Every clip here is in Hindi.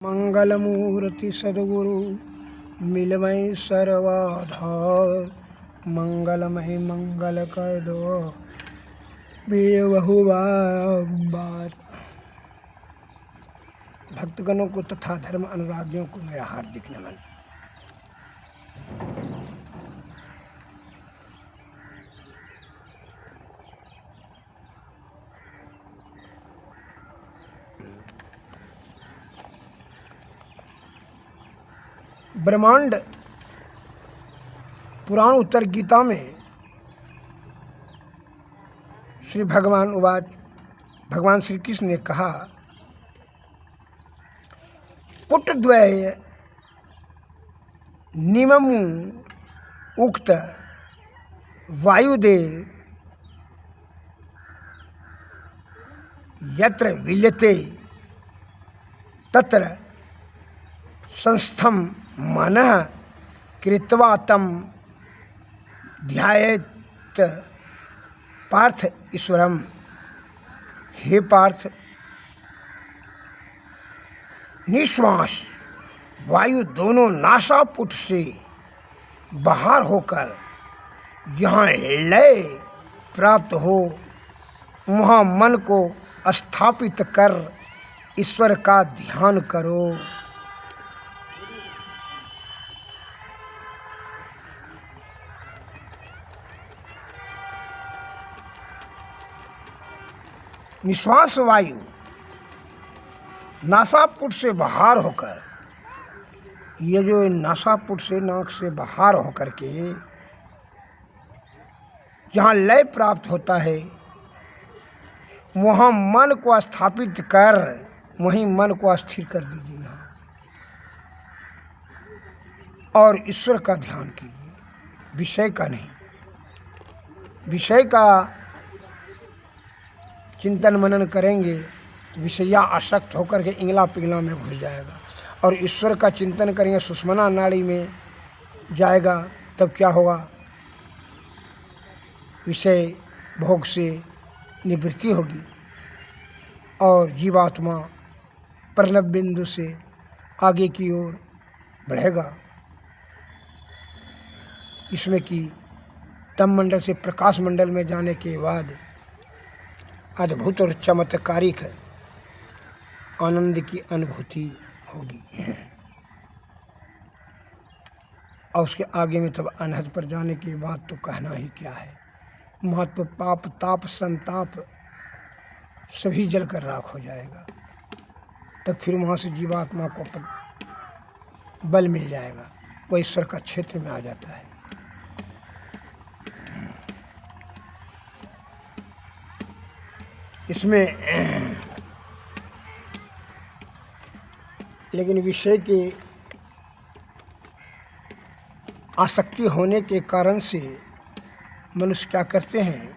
मंगलमूर्ति सद्गुरु मिलमय सर्वाधार। मंगलमय मंगल कर दो बहुबार। भक्तगणों को तथा धर्म अनुरागियों को मेरा हार्दिक नमन। ब्रह्मांड पुराण उत्तर गीता में श्री भगवान उवाच, भगवान श्री कृष्ण ने कहा, पुटद्वय निममु उक्त वायुदेव यत्र विल्यते तत्र संस्थम मनः कृत्वा तम ध्यायेत पार्थ ईश्वरम। हे पार्थ, निश्वास वायु दोनों नासापुट से बाहर होकर यहाँ लय प्राप्त हो, वहाँ मन को स्थापित कर ईश्वर का ध्यान करो। निश्वास वायु नासापुट से बाहर होकर, ये जो नासापुट से नाक से बाहर होकर के जहाँ लय प्राप्त होता है, वहाँ मन को स्थापित कर वहीं मन को स्थिर कर दीजिए और ईश्वर का ध्यान कीजिए, विषय का नहीं। विषय का चिंतन मनन करेंगे तो विषया आसक्त होकर के इंगला पिंगला में घुस जाएगा, और ईश्वर का चिंतन करेंगे सुषुम्ना नाड़ी में जाएगा, तब क्या होगा? विषय भोग से निवृत्ति होगी और जीवात्मा प्रणव बिंदु से आगे की ओर बढ़ेगा। इसमें कि तम मंडल से प्रकाश मंडल में जाने के बाद अद्भुत और चमत्कारिक आनंद की अनुभूति होगी। और उसके आगे में तब अनहद पर जाने के बाद तो कहना ही क्या है। महत्व पाप ताप संताप सभी जलकर राख हो जाएगा। तब फिर वहाँ से जीवात्मा को बल मिल जाएगा, वो ईश्वर का क्षेत्र में आ जाता है। इसमें लेकिन विषय की आसक्ति होने के कारण से मनुष्य क्या करते हैं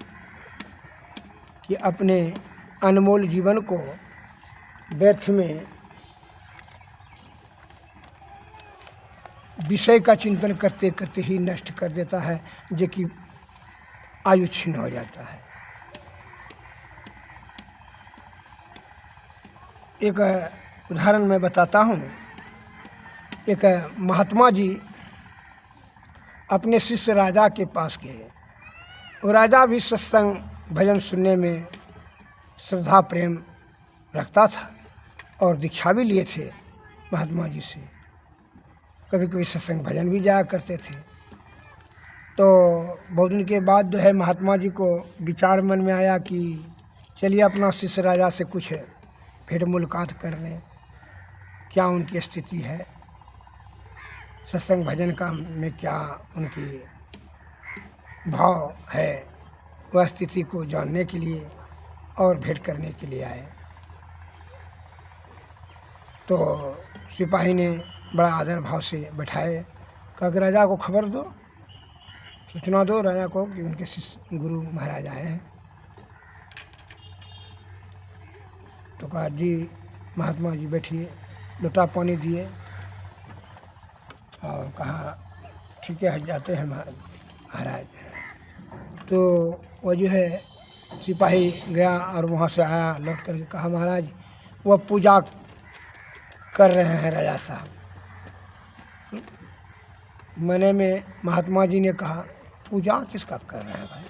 कि अपने अनमोल जीवन को व्यर्थ में विषय का चिंतन करते करते ही नष्ट कर देता है, जो कि आयु क्षीण हो जाता है। एक उदाहरण मैं बताता हूँ। एक महात्मा जी अपने शिष्य राजा के पास गए। वो राजा भी सत्संग भजन सुनने में श्रद्धा प्रेम रखता था और दीक्षा भी लिए थे महात्मा जी से। कभी कभी सत्संग भजन भी जाया करते थे। तो बहुत दिन के बाद जो है महात्मा जी को विचार मन में आया कि चलिए अपना शिष्य राजा से कुछ भेंट मुलाकात कर लें, क्या उनकी स्थिति है, सत्संग भजन का में क्या उनकी भाव है, वह स्थिति को जानने के लिए और भेंट करने के लिए आए। तो सिपाही ने बड़ा आदर भाव से बैठाए, कहा कि राजा को खबर दो, सूचना दो राजा को कि उनके शिष्य गुरु महाराज आए हैं। तो कहा जी महात्मा जी बैठिए, लोटा पानी दिए और कहा ठीक है जाते हैं महाराज। तो वो जो है सिपाही गया और वहाँ से आया, लौट करके कहा महाराज वह पूजा कर रहे हैं राजा साहब। मने में महात्मा जी ने कहा, पूजा किसका कर रहे हैं भाई,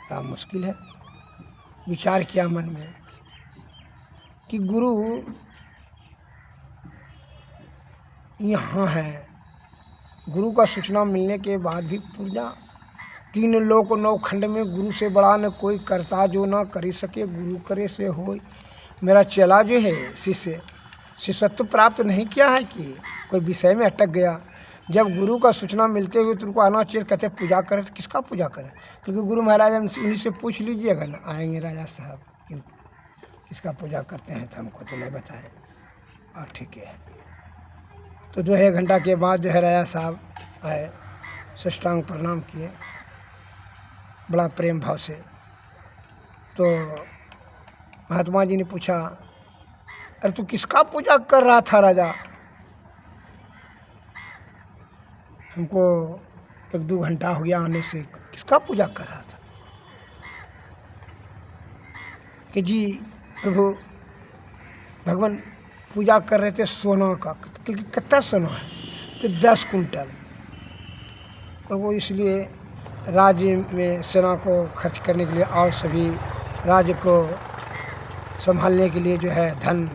क्या मुश्किल है। विचार किया मन में कि गुरु यहाँ है, गुरु का सूचना मिलने के बाद भी पूजा, 3 लोक 9 खंड में गुरु से बड़ा न कोई करता जो ना करी सके, गुरु करे से होय। मेरा चेला जो है शिष्य, शिष्यत्व प्राप्त नहीं किया है कि कोई विषय में अटक गया। जब गुरु का सूचना मिलते हुए तुमको आना चाहिए, कहते पूजा करें तो किसका पूजा करें, क्योंकि गुरु महाराज उन्हीं से पूछ लीजिएगा ना, आएंगे राजा साहब किसका पूजा करते हैं तो हमको तो नहीं बताएं। और ठीक है, तो 2 घंटा के बाद जो है राजा साहब आए, साष्टांग प्रणाम किए बड़ा प्रेम भाव से। तो महात्मा जी ने पूछा, अरे तू किसका पूजा कर रहा था राजा, हमको 1-2 घंटा हो गया आने से, किसका पूजा कर रहा था। कि जी प्रभु भगवान पूजा कर रहे थे सोना का, क्योंकि कितना सोना है, कि 10 कुंटल। और वो इसलिए राज्य में सेना को खर्च करने के लिए और सभी राज्य को संभालने के लिए जो है धन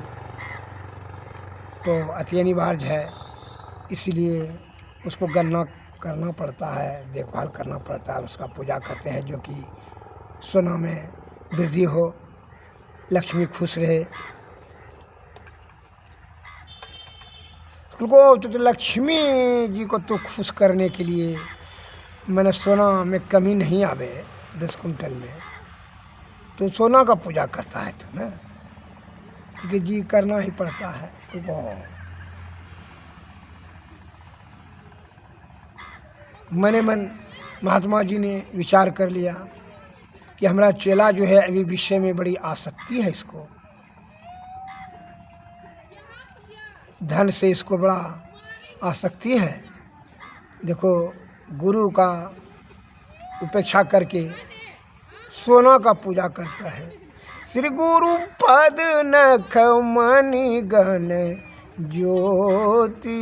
तो अति अनिवार्य है, इसलिए उसको गणना करना पड़ता है, देखभाल करना पड़ता है, उसका पूजा करते हैं जो कि सोना में वृद्धि हो, लक्ष्मी खुश रहे। तो लक्ष्मी जी को तो खुश करने के लिए मैंने सोना में कमी नहीं आवे 10 कुंटल में, तो सोना का पूजा करता है तो ना, क्योंकि जी करना ही पड़ता है। मने मन महात्मा जी ने विचार कर लिया कि हमारा चेला जो है अभी विषय में बड़ी आसक्ति है, इसको धन से इसको बड़ा आसक्ति है। देखो गुरु का उपेक्षा करके सोना का पूजा करता है। श्री गुरु पद नख मणि गण ज्योति,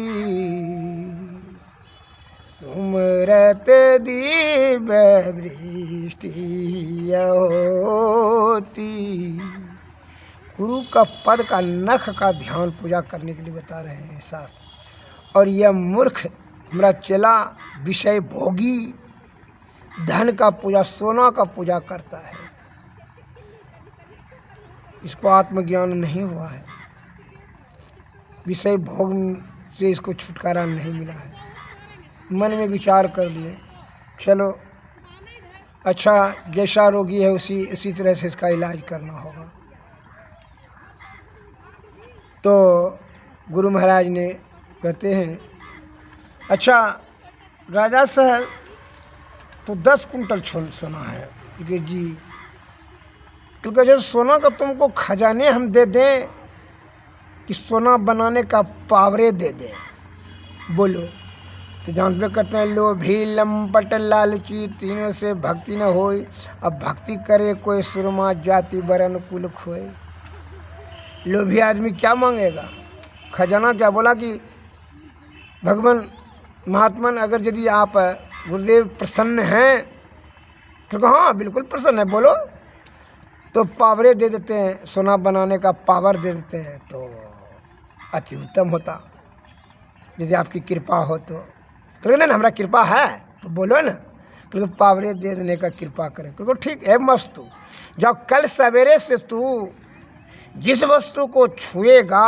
सुमरत दिव्य दृष्टि होती। गुरु का पद का नख का ध्यान पूजा करने के लिए बता रहे हैं शास्त्र। और यह मूर्ख हमारा चेला विषय भोगी धन का पूजा, सोना का पूजा करता है, इसको आत्मज्ञान नहीं हुआ है, विषय भोग से इसको छुटकारा नहीं मिला है। मन में विचार कर लिए, चलो अच्छा जैसा रोगी है उसी तरह से इसका इलाज करना होगा। तो गुरु महाराज ने कहते हैं, अच्छा राजा साहब तो 10 कुंटल सोना है, क्योंकि जी क्योंकि जब सोना का तुमको खजाने हम दे दें कि सोना बनाने का पावरे दे दें, बोलो तो जान पे करते हैं, लोभी लंपट लालची तीनों से भक्ति न होई, अब भक्ति करे कोई सुरमा जाति बरन कुल खोए। लोभी आदमी क्या मांगेगा, खजाना क्या, बोला कि भगवान महात्मन अगर यदि आप गुरुदेव प्रसन्न हैं, तो हाँ बिल्कुल प्रसन्न है, बोलो तो पावरे दे देते हैं, सोना बनाने का पावर दे देते हैं, तो अति उत्तम होता यदि आपकी कृपा हो तो। क्योंकि ना हमारा कृपा है तो बोलो ना, क्योंकि पावरे दे देने का कृपा करें। क्योंकि ठीक है मस्तु, जब कल सवेरे से तू जिस वस्तु को छुएगा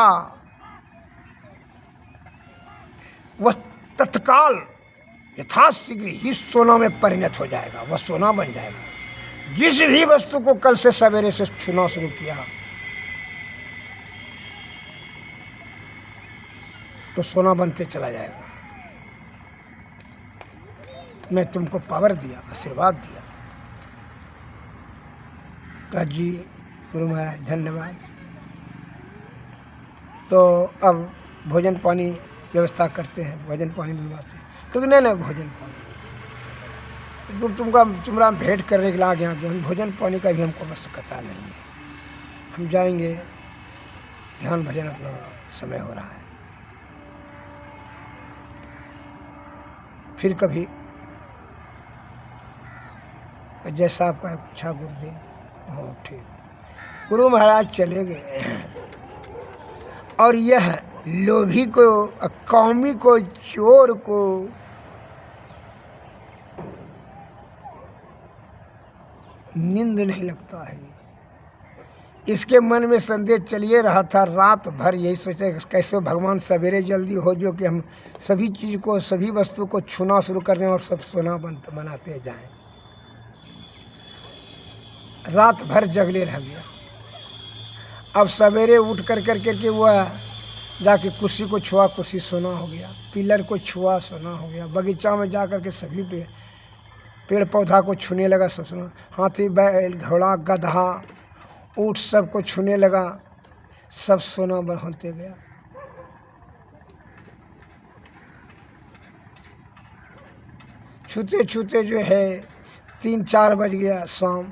वह तत्काल यथाशीघ्र ही सोना में परिणत हो जाएगा, वह सोना बन जाएगा। जिस भी वस्तु को कल से सवेरे से छूना शुरू किया तो सोना बनते चला जाएगा। मैं तुमको पावर दिया, आशीर्वाद दिया। कहा जी गुरु महाराज धन्यवाद। तो अब भोजन पानी व्यवस्था करते हैं, भोजन पानी मिलवाते हैं, क्योंकि नहीं भोजन पानी तुम्हारा भेंट करने के लिए आ गया, हम भोजन पानी का भी हमको आवश्यकता नहीं है, हम जाएंगे, ध्यान भजन अपना समय हो रहा है। फिर कभी जैसा आपका इच्छा गुरुदेव। हाँ ठीक। गुरु महाराज चले गए और यह लोभी को, कौमी को, चोर को नींद नहीं लगता है। इसके मन में संदेह चलिए रहा था, रात भर यही सोचे कैसे भगवान सवेरे जल्दी हो जो कि हम सभी चीज़ को, सभी वस्तु को छूना शुरू कर दें और सब सोना बनाते जाएं। रात भर जगले रह गया। अब सवेरे उठ करके वह जाके कुर्सी को छुआ, कुर्सी सोना हो गया। पिलर को छुआ, सोना हो गया। बगीचा में जा कर के सभी पेड़ पौधा को छूने लगा, सब सोना। हाथी, बैल, घोड़ा, गधा, ऊँट सबको छूने लगा, सब सोना बन होते गया। छूते छूते जो है 3-4 बज गया शाम,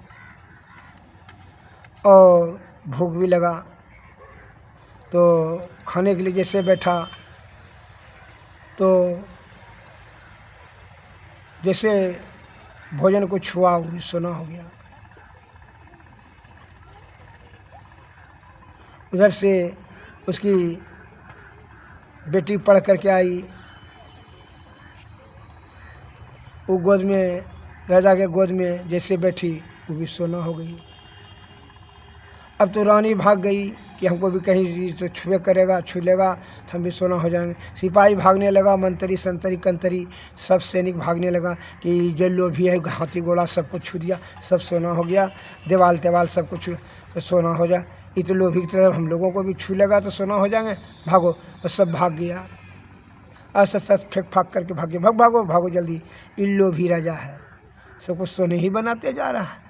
और भूख भी लगा। तो खाने के लिए जैसे बैठा तो जैसे भोजन को छुआ, वो भी सोना हो गया। उधर से उसकी बेटी पढ़ करके आई, वो गोद में, राजा के गोद में जैसे बैठी, वो भी सोना हो गई। अब तो रानी भाग गई कि हमको भी कहीं तो छुए करेगा, छू लेगा तो हम भी सोना हो जाएंगे। सिपाही भागने लगा, मंत्री संतरी कंतरी सब सैनिक भागने लगा कि जो लोभी है, हाथी घोड़ा सबको छू दिया, सब सोना हो गया। देवाल तेवाल सबको छू तो सोना हो जाए। ये तो लोभी की तरह हम लोगों को भी छू लेगा तो सोना हो जाएंगे, भागो। और सब भाग गया, ऐसा सच फेंक फाक करके भाग गया। भागो भागो जल्दी, ये लोभी राजा है, सबको सोने ही बनाते जा रहा है।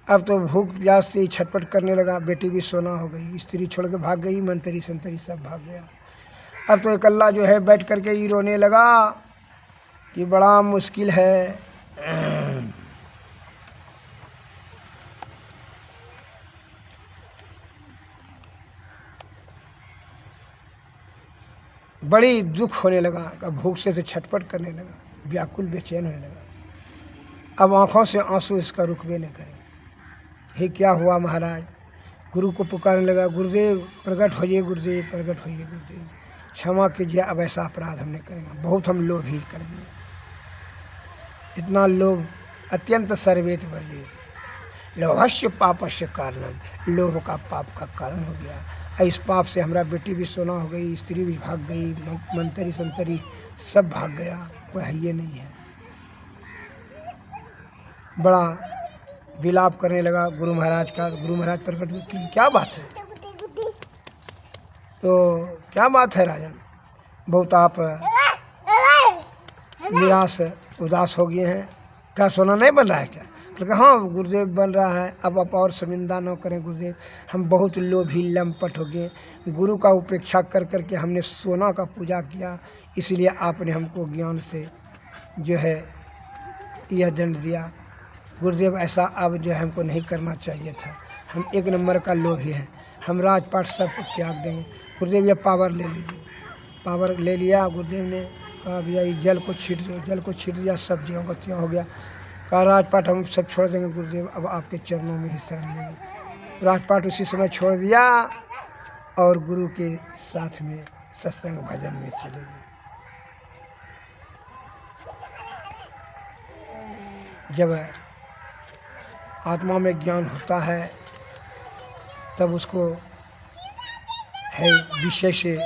अब तो भूख प्यास से छटपट करने लगा। बेटी भी सोना हो गई, स्त्री छोड़ के भाग गई, मंत्री संतरी सब भाग गया। अब तो अकेला जो है बैठ करके ही रोने लगा कि बड़ा मुश्किल है। बड़ी दुख होने लगा, भूख से तो छटपट करने लगा, व्याकुल बेचैन होने लगा। अब आंखों से आंसू इसका रुकवे न करे। हे क्या हुआ महाराज? गुरु को पुकारने लगा, गुरुदेव प्रकट होइए, गुरुदेव प्रकट होइए, गुरुदेव क्षमा कीजिए, अब ऐसा अपराध हमने करेंगे, बहुत हम लोभ ही करेंगे। इतना लोभ अत्यंत सर्वेत वर्जित, लोभस्य पापस्य कारणम, लोभ का पाप का कारण हो गया। इस पाप से हमारा बेटी भी सोना हो गई, स्त्री भी भाग गई, मंत्री संतरी सब भाग गया, कोई है ये नहीं है। बड़ा विलाप करने लगा गुरु महाराज का। गुरु महाराज प्रकट हुए कि क्या बात है? तो क्या बात है राजन, बहुत आप निराश उदास हो गए हैं, क्या सोना नहीं बन रहा है क्या? क्योंकि हाँ गुरुदेव बन रहा है, अब आप और शर्मिंदा न करें गुरुदेव, हम बहुत लोभी लंपट हो गए, गुरु का उपेक्षा कर करके हमने सोना का पूजा किया, इसलिए आपने हमको ज्ञान से जो है यह दंड दिया। गुरुदेव ऐसा अब जो है हमको नहीं करना चाहिए था, हम 1 नंबर का लोभी हैं, हम राजपाट सब कुछ त्याग देंगे। गुरुदेव ये पावर ले लीजिए। पावर ले लिया गुरुदेव ने, कहा भैया ये जल को छीट दो, जल को छीट दिया, सब ज्यों का त्यों हो गया। कहा राजपाट हम सब छोड़ देंगे गुरुदेव, अब आपके चरणों में ही शरण लेंगे। राजपाट उसी समय छोड़ दिया और गुरु के साथ में सत्संग भजन में चले गए। जब आत्मा में ज्ञान होता है तब उसको है विषय से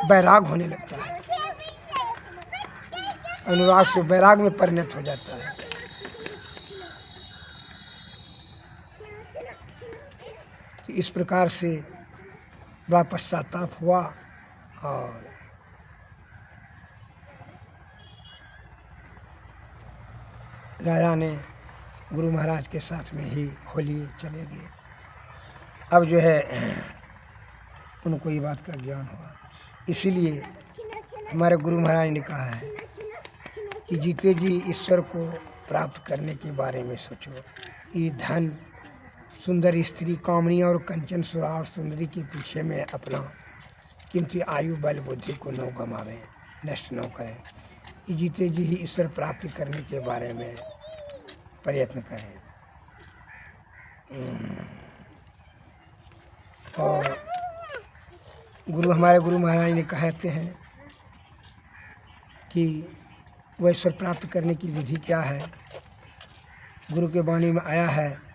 बैराग होने लगता है, अनुराग से बैराग में परिणत हो जाता है। इस प्रकार से बड़ा पश्चाताप हुआ और राजा ने गुरु महाराज के साथ में ही होली चले गए। अब जो है उनको ये बात का ज्ञान हुआ, इसीलिए हमारे गुरु महाराज ने कहा है कि जीते जी ईश्वर को प्राप्त करने के बारे में सोचो। ये धन, सुंदर स्त्री, कामनी और कंचन सुरा और सुंदरी के पीछे में अपना कीमती आयु बल बुद्धि को न गंवावें, नष्ट न करें। जीते जी ही ईश्वर प्राप्ति करने के बारे में प्रयत्न करें। और हमारे गुरु महाराज ने कहते हैं कि वह ईश्वर प्राप्त करने की विधि क्या है। गुरु के वाणी में आया है,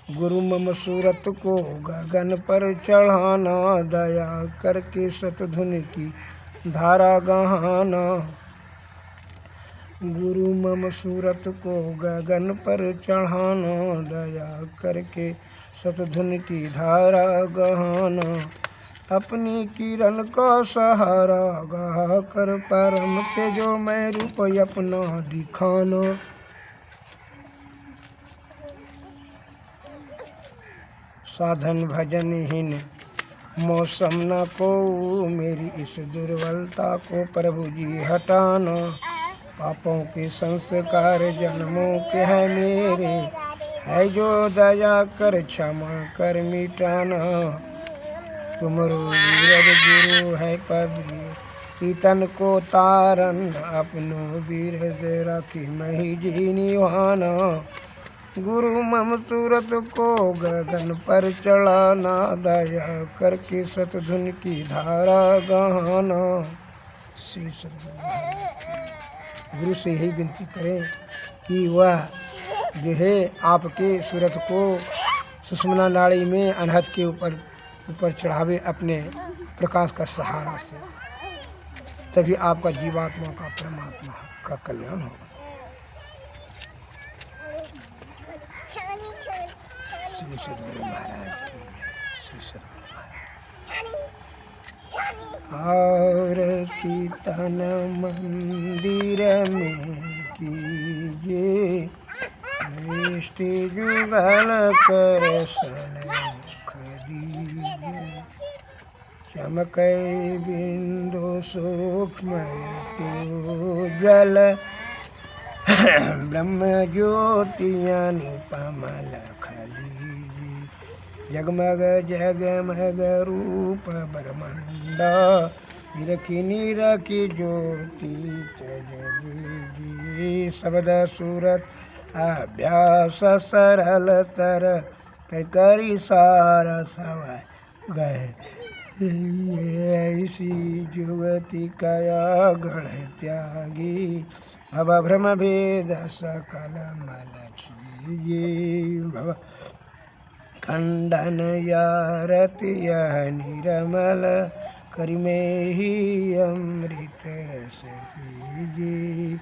गुरु मम सूरत को गगन पर चढ़ाना, दया करके सतधुन की धारा गहाना। गुरु मम सूरत को गगन पर चढ़ाना, दया करके सतधुन की धारा गहाना। अपनी किरण का सहारा गा कर परम तेजो मैं रूप अपना दिखाना। साधन भजनहीन मौसम न को, मेरी इस दुर्बलता को प्रभु जी हटाना। पापों के संस्कार जन्मों के हैं मेरे, है जो दया कर क्षमा कर मिटाना। तुमरो वीर गुरु है पवित्र तन को तारन, अपनो वीर से राखी मही जी निवाना। गुरु मम सूरत को गगन पर चढ़ाना, दया करके सतधुन की धारा गहाना। श्री सतगुरु से यही विनती करें कि वह जो है आपके सूरत को सुषुम्ना नाड़ी में अनहद के ऊपर चढ़ावे अपने प्रकाश का सहारा से, तभी आपका जीवात्मा का परमात्मा का कल्याण होगा। श्री सतगुरु महाराज की जय। श्री सतगुरु महाराज। और कीर्तन मंदिर में कीजिए, दृष्टि जुगल कर सनमुख दीजिए। चमकै बिंदु सूक्ष्म जल, ब्रह्म ज्योति अनुपम लख लीजिए। जगमग जगमग रूप ब्रह्मांडा, निरखी निरखी ज्योति तेज दीजिए। शब्द सूरत अभ्यास सरल तर, कर करी सारा सवाय गए। ऐसी जुगति कया गढ़ त्यागी, भव भ्रम भेद सकल मल छीजे। भव खंडन यारति यह निरमल, करि में ही अमृत रस पीजे।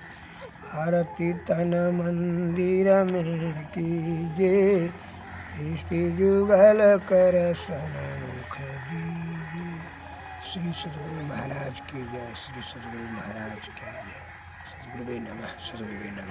आरती तन मंदिर में कीजे, दृष्टि जुगल कर सनमुख दीजिए। श्री सतगुरु महाराज की जय। श्री सतगुरु महाराज की जय। सतगुरुवे नमः। सतगुरुवे नमः।